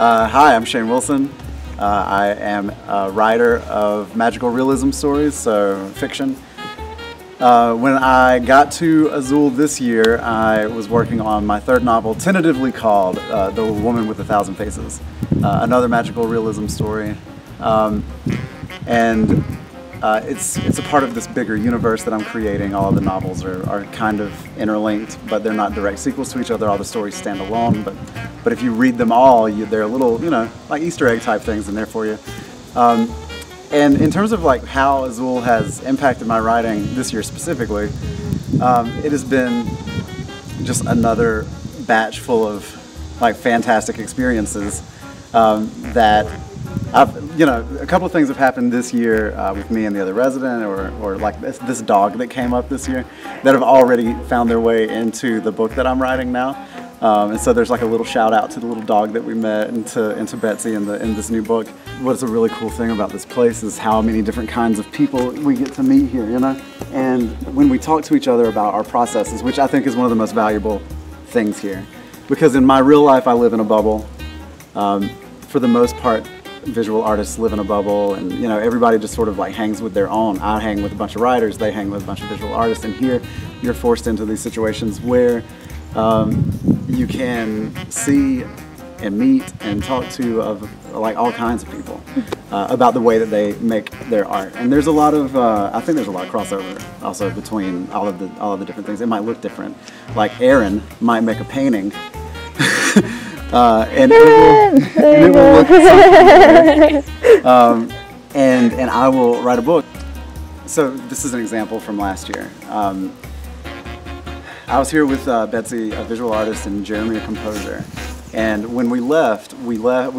Hi, I'm Shane Wilson. I am a writer of magical realism stories, so fiction. When I got to Azule this year, I was working on my third novel, tentatively called The Woman with a Thousand Faces, another magical realism story. It's a part of this bigger universe that I'm creating. All of the novels are kind of interlinked, but they're not direct sequels to each other. All the stories stand alone, but if you read them all, they're little, like Easter egg type things in there for you. And in terms of like how Azule has impacted my writing this year specifically, it has been just another batch full of like fantastic experiences that a couple of things have happened this year with me and the other resident, or like this dog that came up this year, that have already found their way into the book that I'm writing now. And so there's like a little shout out to the little dog that we met and to Betsy in this new book. What's a really cool thing about this place is how many different kinds of people we get to meet here, And when we talk to each other about our processes, which I think is one of the most valuable things here, because in my real life I live in a bubble. For the most part, visual artists live in a bubble, and everybody just sort of like hangs with their own. I hang with a bunch of writers, they hang with a bunch of visual artists, and here you're forced into these situations where you can see and meet and talk to like all kinds of people about the way that they make their art. And there's a lot of I think there's a lot of crossover also between all of the different things. It might look different. Like Aaron might make a painting and it will look something, and I will write a book. So this is an example from last year. I was here with Betsy, a visual artist, and Jeremy, a composer. And when we left, we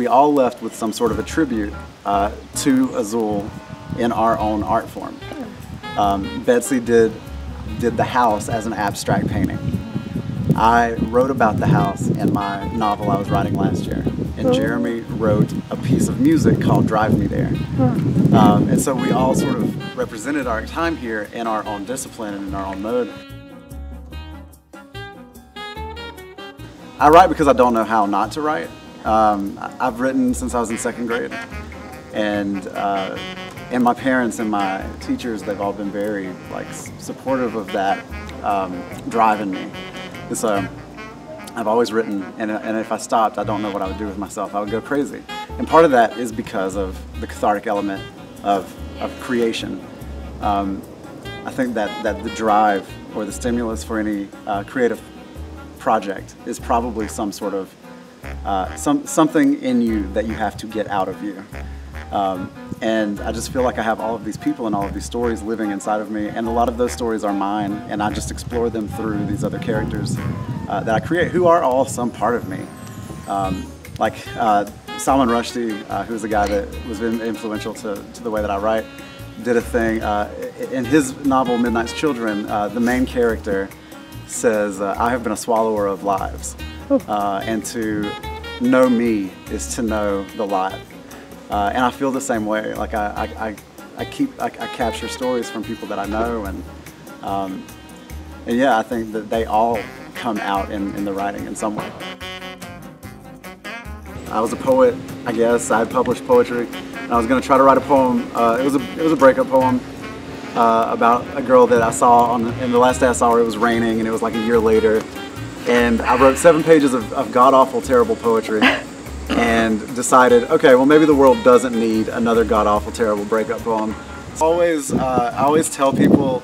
all left with some sort of a tribute to Azule in our own art form. Betsy did the house as an abstract painting. I wrote about the house in my novel I was writing last year, and Jeremy wrote a piece of music called Drive Me There. And so we all sort of represented our time here in our own discipline and in our own mode. I write because I don't know how not to write. I've written since I was in second grade, and my parents and my teachers, they've all been very supportive of that drive in me. And so I've always written, and if I stopped, I don't know what I would do with myself. I would go crazy. And part of that is because of the cathartic element of creation. I think that the drive or the stimulus for any creative project is probably some sort of something in you that you have to get out of you. And I just feel like I have all of these people and all of these stories living inside of me, and a lot of those stories are mine, and I just explore them through these other characters that I create, who are all some part of me. Salman Rushdie, who's a guy that was influential to the way that I write, did a thing in his novel Midnight's Children. The main character says, "I have been a swallower of lives, and to know me is to know the live." And I feel the same way. Like I capture stories from people that I know, and yeah, I think that they all come out in the writing in some way. I was a poet, I guess. I had published poetry, and I was going to try to write a poem. It was a breakup poem about a girl that I saw and the last day I saw her, it was raining, and it was like a year later, and I wrote 7 pages of god-awful, terrible poetry. And decided, okay, well maybe the world doesn't need another god-awful, terrible breakup poem. I always tell people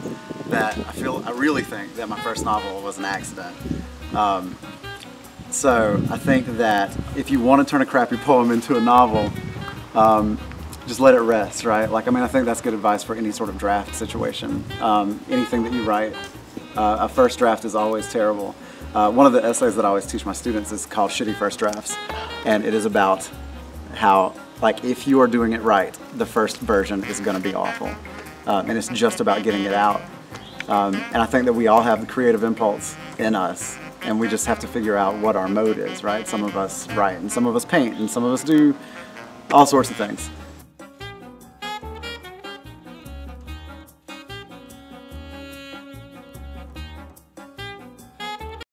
that I really think that my first novel was an accident. So I think that if you want to turn a crappy poem into a novel, just let it rest, right? I think that's good advice for any sort of draft situation. Anything that you write, a first draft is always terrible. One of the essays that I always teach my students is called Shitty First Drafts, and it is about how, if you are doing it right, the first version is going to be awful, and it's just about getting it out. And I think that we all have the creative impulse in us, and we just have to figure out what our mode is, right? Some of us write, and some of us paint, and some of us do all sorts of things.